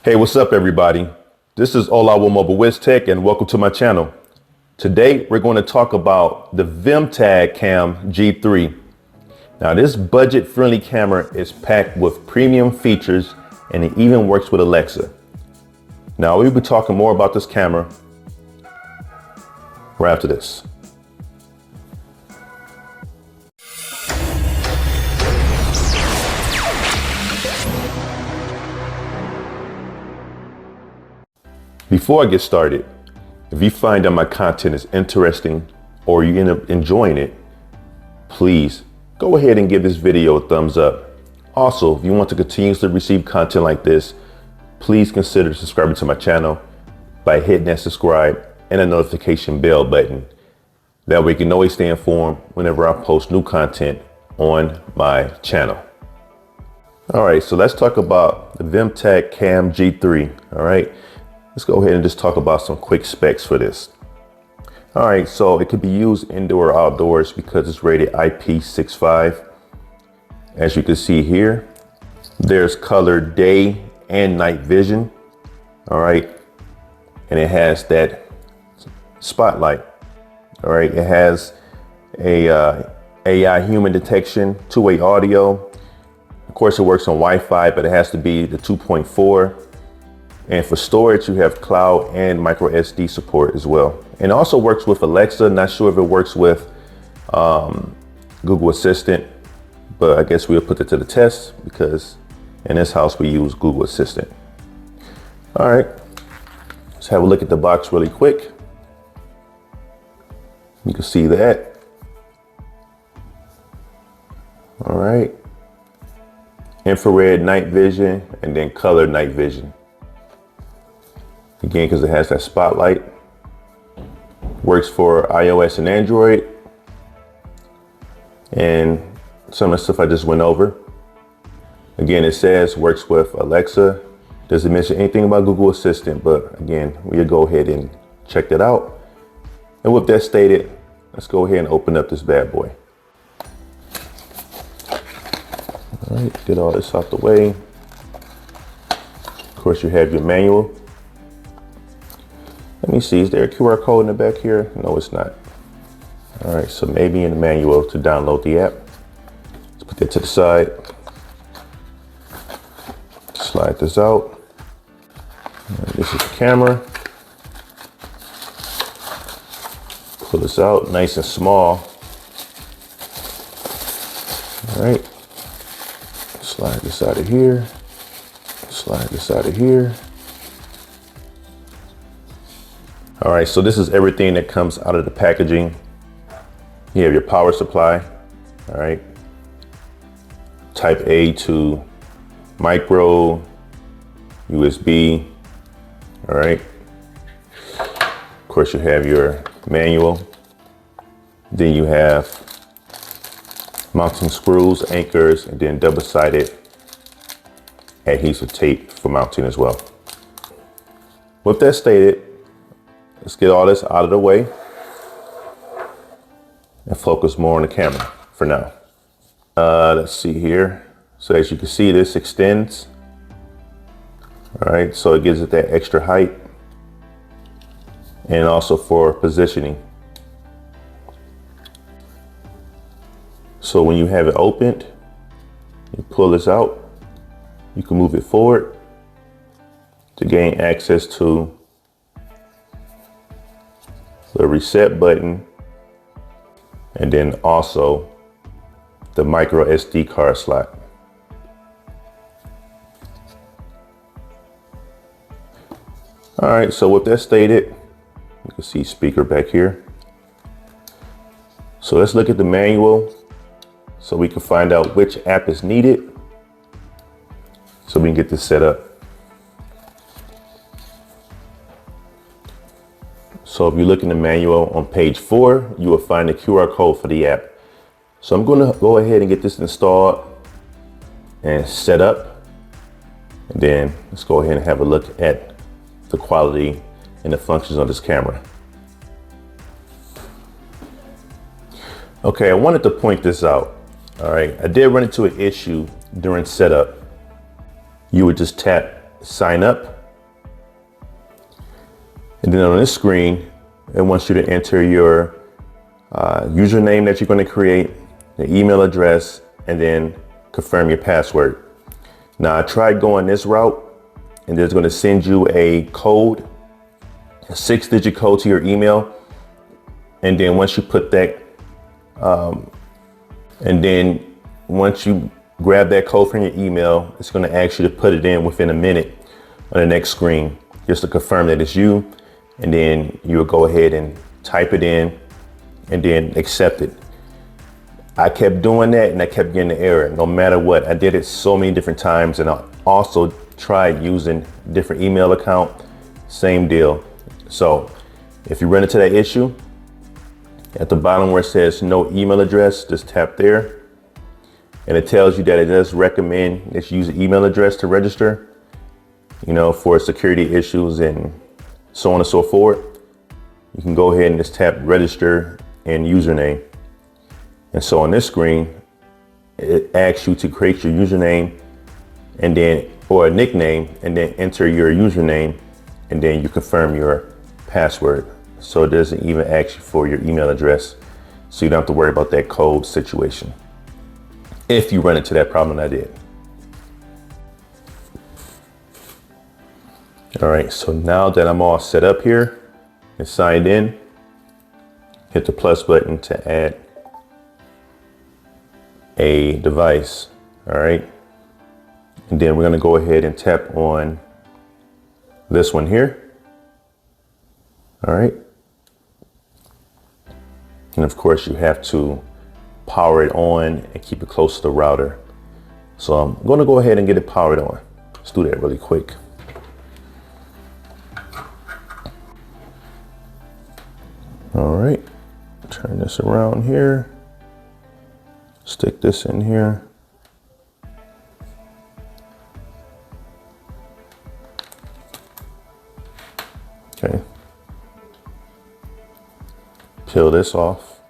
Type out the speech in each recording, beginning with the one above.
Hey, what's up everybody? This is Olawo Mobile WizTech and welcome to my channel. Today we're going to talk about the Vimtag G3. Now this budget-friendly camera is packed with premium features and it even works with Alexa. Now we'll be talking more about this camera right after this. Before I get started, if you find that my content is interesting or you end up enjoying it, please go ahead and give this video a thumbs up. Also, if you want to continuously receive content like this, please consider subscribing to my channel by hitting that subscribe and a notification bell button. That way you can always stay informed whenever I post new content on my channel. All right, so let's talk about the Vimtag G3, all right? Let's go ahead and just talk about some quick specs for this. All right, so it could be used indoor or outdoors because it's rated IP65. As you can see here, there's color day and night vision. All right, and it has that spotlight. All right, it has a AI human detection, two-way audio. Of course, it works on Wi-Fi, but it has to be the 2.4. And for storage, you have cloud and micro SD support as well. And it also works with Alexa. Not sure if it works with Google Assistant, but I guess we'll put it to the test because in this house we use Google Assistant. All right, let's have a look at the box really quick. You can see that. All right, infrared night vision and then color night vision. Again, because it has that spotlight. Works for iOS and Android. And some of the stuff I just went over. Again, it says works with Alexa. Doesn't mention anything about Google Assistant, but again, we'll go ahead and check that out. And with that stated, let's go ahead and open up this bad boy. All right, get all this out the way. Of course, you have your manual. Let me see, is there a QR code in the back here? No, it's not. All right, so maybe in the manual to download the app. Let's put that to the side. Slide this out. This is the camera. Pull this out, nice and small. All right. Slide this out of here. Slide this out of here. All right, so this is everything that comes out of the packaging. You have your power supply, all right. Type A to micro, USB, all right. Of course, you have your manual. Then you have mounting screws, anchors, and then double-sided adhesive tape for mounting as well. With that stated, let's get all this out of the way and focus more on the camera for now. Let's see here. So as you can see, this extends. All right, so it gives it that extra height and also for positioning. So when you have it opened, you pull this out, you can move it forward to gain access to the reset button, and then also the micro SD card slot. All right, so with that stated, you can see speaker back here. So let's look at the manual so we can find out which app is needed so we can get this set up. So if you look in the manual on page 4, you will find the QR code for the app. So I'm going to go ahead and get this installed and set up. And then let's go ahead and have a look at the quality and the functions of this camera. Okay, I wanted to point this out. All right, I did run into an issue during setup. You would just tap sign up. And then on this screen, it wants you to enter your username that you're going to create, the email address, and then confirm your password. Now I tried going this route, and it's going to send you a code, a 6-digit code to your email. And then once you put that, and then once you grab that code from your email, it's going to ask you to put it in within a minute on the next screen, just to confirm that it's you. And then you'll go ahead and type it in and then accept it. I kept doing that and I kept getting the error no matter what. I did it so many different times, and I also tried using different email account, same deal. So if you run into that issue, at the bottom where it says no email address, just tap there. And it tells you that it does recommend that you use an email address to register, you know, for security issues and so on and so forth. You can go ahead and just tap register and username. And so on this screen, it asks you to create your username and then, or a nickname, and then enter your username, and then you confirm your password. So it doesn't even ask you for your email address. So you don't have to worry about that code situation, if you run into that problem that I did. All right, so now that I'm all set up here and signed in, hit the plus button to add a device. All right, and then we're gonna go ahead and tap on this one here. All right, and of course you have to power it on and keep it close to the router. So I'm gonna go ahead and get it powered on. Let's do that really quick. All right, turn this around here, stick this in here. Okay, peel this off.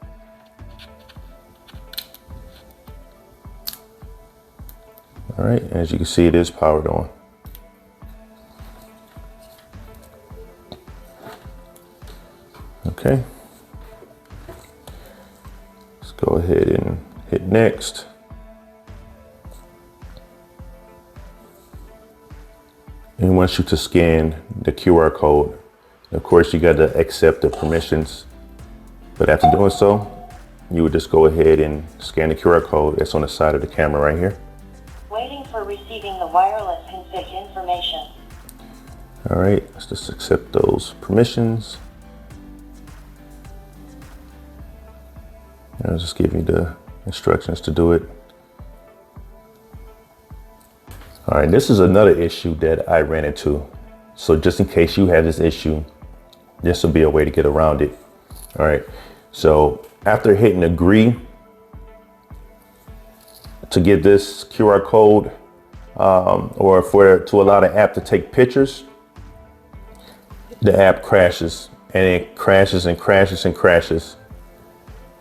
All right, as you can see, it is powered on. Okay, let's go ahead and hit next. And it wants you to scan the QR code. Of course, you got to accept the permissions, but after doing so, you would just go ahead and scan the QR code that's on the side of the camera right here. Waiting for receiving the wireless config information. All right, let's just accept those permissions. I'll just give you the instructions to do it. All right, this is another issue that I ran into. So just in case you have this issue, this will be a way to get around it. All right, so after hitting agree to get this QR code or to allow the app to take pictures, the app crashes, and it crashes and crashes and crashes.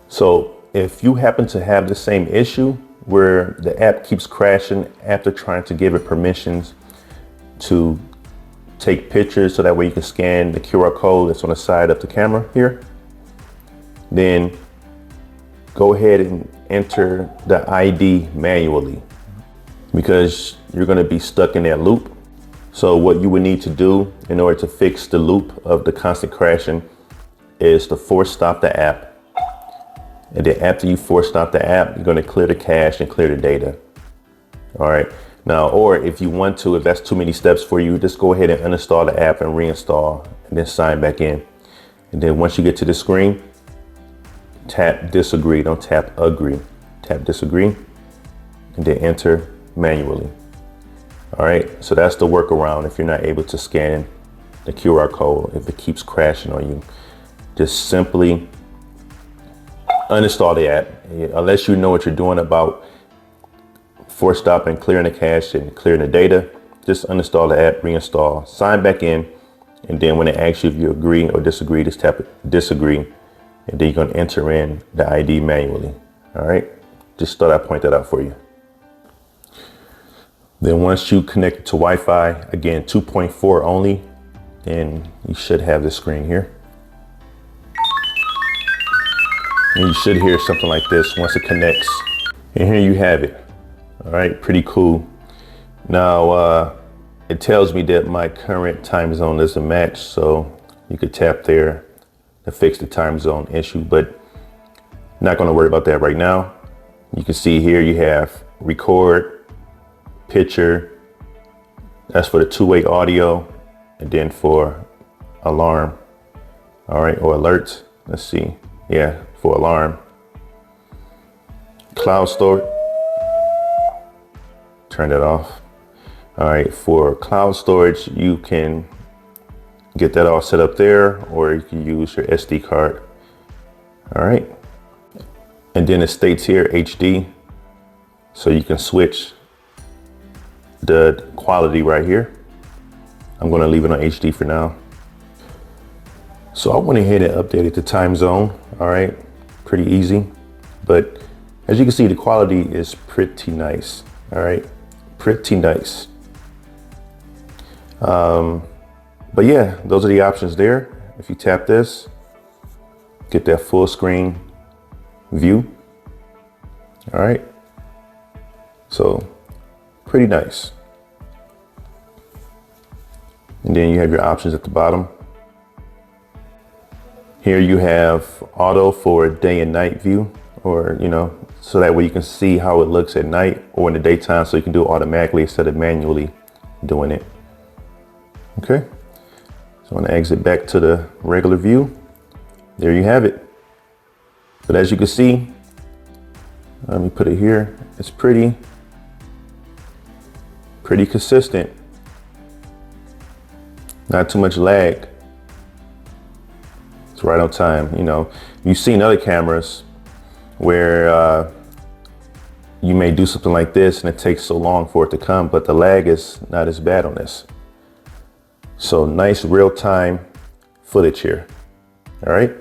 So if you happen to have the same issue where the app keeps crashing after trying to give it permissions to take pictures so that way you can scan the QR code that's on the side of the camera here, then go ahead and enter the ID manually, because you're going to be stuck in that loop. So what you would need to do in order to fix the loop of the constant crashing is to force stop the app. And then after you force stop the app, you're going to clear the cache and clear the data. All right. Now, or if you want to, if that's too many steps for you, just go ahead and uninstall the app and reinstall and then sign back in. And then once you get to the screen, tap disagree. Don't tap agree. Tap disagree and then enter manually. All right. So that's the workaround if you're not able to scan the QR code, if it keeps crashing on you. Just simply uninstall the app, unless you know what you're doing about force stopping, clearing the cache and clearing the data. Just uninstall the app, reinstall, sign back in, and then when it asks you if you agree or disagree, just tap disagree, and then you're going to enter in the ID manually. All right, just thought I'd point that out for you. Then once you connect it to Wi-Fi, again, 2.4 only, then you should have this screen here. And you should hear something like this once it connects. And here you have it. All right, pretty cool. Now, it tells me that my current time zone doesn't match, so you could tap there to fix the time zone issue, but not gonna worry about that right now. You can see here you have record, picture, that's for the two-way audio, and then for alarm, all right, or alerts. Let's see, yeah, for alarm. Cloud storage, turn that off. All right, for cloud storage, you can get that all set up there, or you can use your SD card. All right, and then it states here HD, so you can switch the quality right here. I'm gonna leave it on HD for now. So I went ahead and updated the time zone. All right, pretty easy, but as you can see, the quality is pretty nice. All right, pretty nice. But yeah, those are the options there. If you tap this, get that full screen view. All right, so pretty nice. And then you have your options at the bottom. Here you have auto for day and night view, or, you know, so that way you can see how it looks at night or in the daytime, so you can do it automatically instead of manually doing it. Okay, so I'm gonna exit back to the regular view. There you have it. But as you can see, let me put it here, it's pretty consistent. Not too much lag. It's right on time. You know, you've seen other cameras where you may do something like this and it takes so long for it to come, but the lag is not as bad on this. So nice real-time footage here. All right.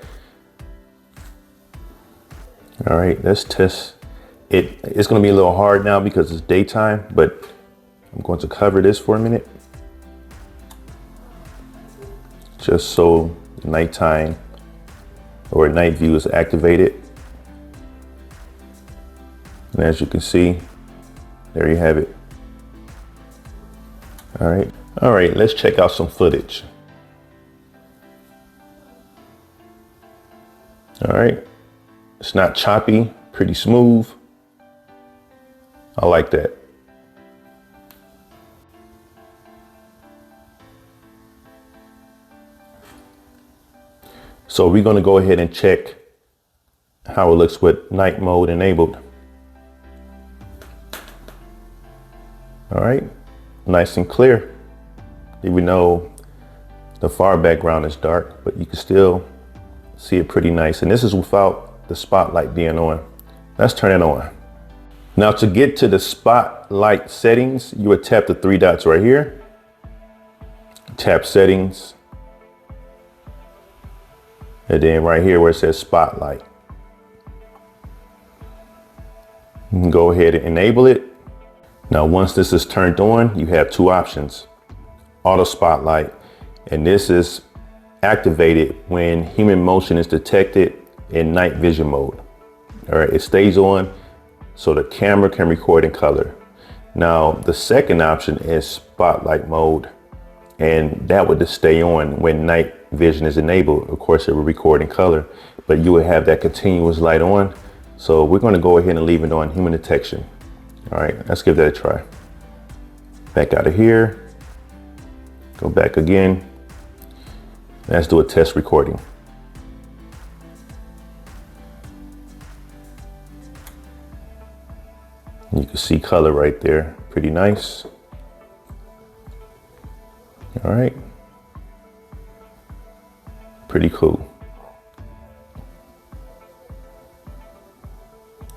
All right, let's test it. It's gonna be a little hard now because it's daytime, but I'm going to cover this for a minute, just so nighttime or night view is activated. And as you can see, there you have it. All right, let's check out some footage. All right, it's not choppy, pretty smooth. I like that. So we're gonna go ahead and check how it looks with night mode enabled. All right, nice and clear. Even though the far background is dark, but you can still see it pretty nice. And this is without the spotlight being on. Let's turn it on. Now to get to the spotlight settings, you would tap the three dots right here. Tap settings. And then right here where it says spotlight. You can go ahead and enable it. Now once this is turned on, you have two options. Auto spotlight, and this is activated when human motion is detected in night vision mode. All right, it stays on so the camera can record in color. Now the second option is spotlight mode, and that would just stay on when night vision is enabled. Of course, it will record in color, but you would have that continuous light on. So we're going to go ahead and leave it on human detection. All right, let's give that a try. Back out of here. Go back again. Let's do a test recording. You can see color right there. Pretty nice. All right. Pretty cool.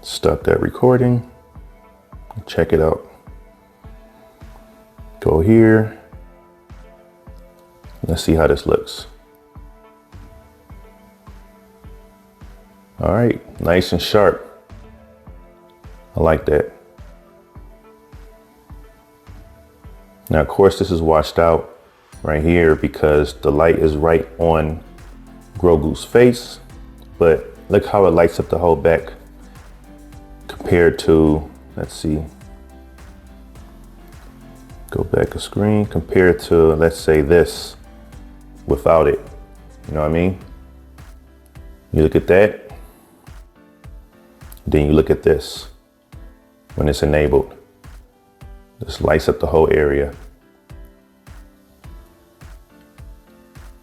Stop that recording. Check it out. Go here. Let's see how this looks. All right, nice and sharp. I like that. Now, of course, this is washed out right here because the light is right on Grogu's face, but look how it lights up the whole back compared to, let's see, go back a screen, compared to, let's say, this without it. You know what I mean? You look at that, then you look at this when it's enabled. This lights up the whole area.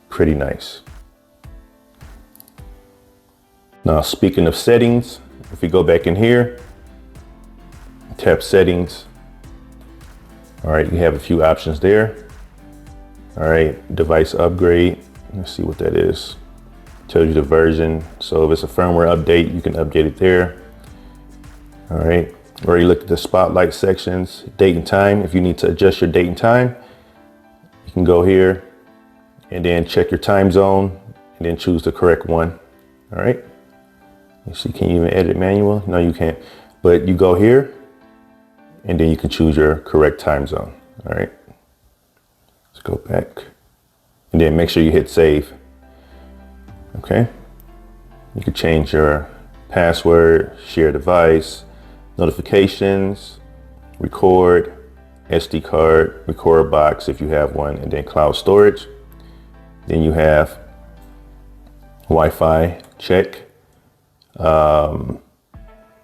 Pretty nice. Now, speaking of settings, if we go back in here, tap settings. All right, you have a few options there. All right, device upgrade. Let's see what that is. Tells you the version. So if it's a firmware update, you can update it there. All right, or you look at the spotlight sections, date and time. If you need to adjust your date and time, you can go here and then check your time zone and then choose the correct one. All right. You see, can you even edit manual? No, you can't. But you go here and then you can choose your correct time zone. All right. Let's go back and then make sure you hit save. Okay. You can change your password, share device, notifications, record, SD card, record box if you have one, and then cloud storage. Then you have Wi-Fi check.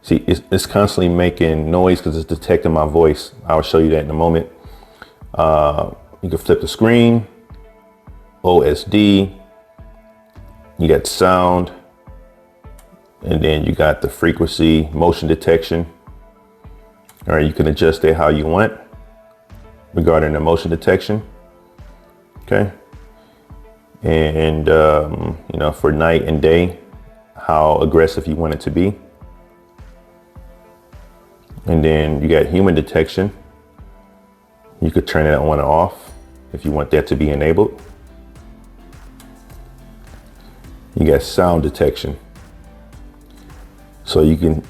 See, it's constantly making noise because it's detecting my voice. I'll show you that in a moment. You can flip the screen, OSD, you got sound, and then you got the frequency, motion detection. All right, you can adjust it how you want regarding the motion detection. Okay. And, you know, for night and day, how aggressive you want it to be. And then you got human detection. You could turn it on or off if you want that to be enabled. You got sound detection. So you can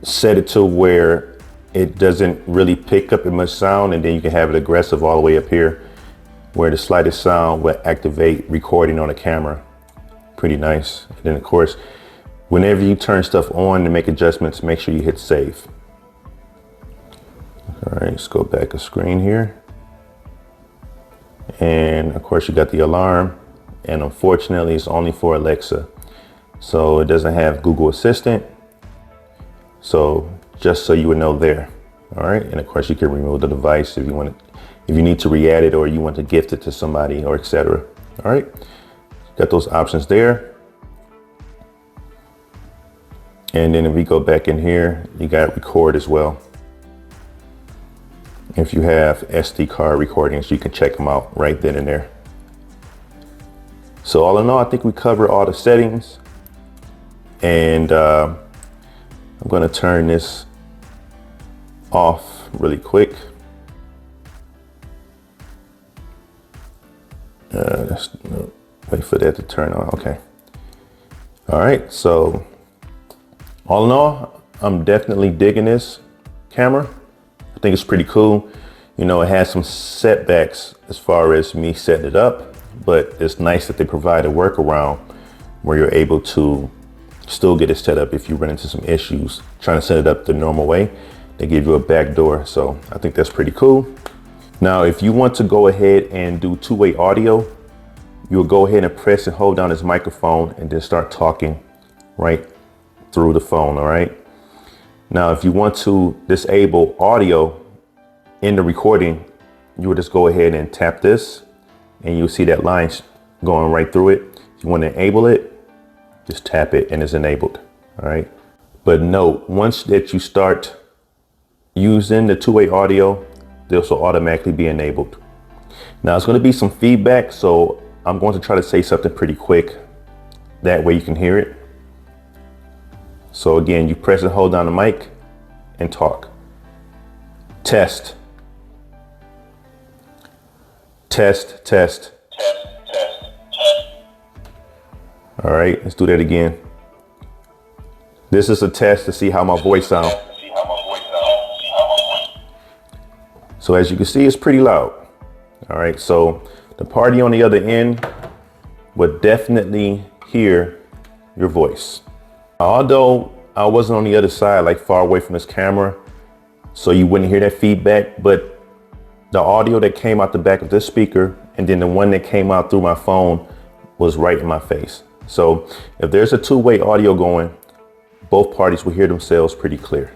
set it to where it doesn't really pick up as much sound, and then you can have it aggressive all the way up here where the slightest sound will activate recording on the camera. Pretty nice. And then of course, whenever you turn stuff on to make adjustments, make sure you hit save. All right, let's go back a screen here. And of course you got the alarm, and unfortunately it's only for Alexa. So it doesn't have Google Assistant. So just so you would know there. All right, and of course you can remove the device if you want to, if you need to re-add it or you want to gift it to somebody or etc. All right, got those options there. And then if we go back in here, you got record as well. If you have SD card recordings, you can check them out right then and there. So all in all, I think we cover all the settings, and I'm going to turn this off really quick. Wait for that to turn on. Okay. All right. So all in all, I'm definitely digging this camera. I think it's pretty cool. You know, it has some setbacks as far as me setting it up, but it's nice that they provide a workaround where you're able to still get it set up if you run into some issues trying to set it up the normal way. They give you a back door. So I think that's pretty cool. Now, if you want to go ahead and do two-way audio, you'll go ahead and press and hold down this microphone and then start talking right through the phone. All right. Now, if you want to disable audio in the recording, you would just go ahead and tap this and you'll see that line going right through it. If you want to enable it, just tap it and it's enabled. All right. But note, once that you start using the two-way audio, this will automatically be enabled. Now it's going to be some feedback, so I'm going to try to say something pretty quick. That way you can hear it. So again, you press and hold down the mic and talk. Test. Test, test. All right, let's do that again. This is a test to see how my voice sounds. So So as you can see, it's pretty loud. All right, so the party on the other end would definitely hear your voice. Although I wasn't on the other side, like far away from this camera, so you wouldn't hear that feedback, but the audio that came out the back of this speaker and then the one that came out through my phone was right in my face. So if there's a two-way audio going, both parties will hear themselves pretty clear.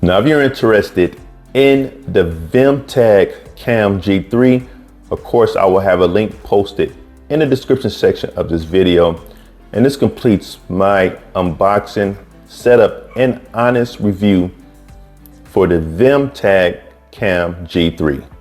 Now, if you're interested in the Vimtag Cam G3, of course, I will have a link posted in the description section of this video. And this completes my unboxing, setup, and honest review for the Vimtag Cam G3.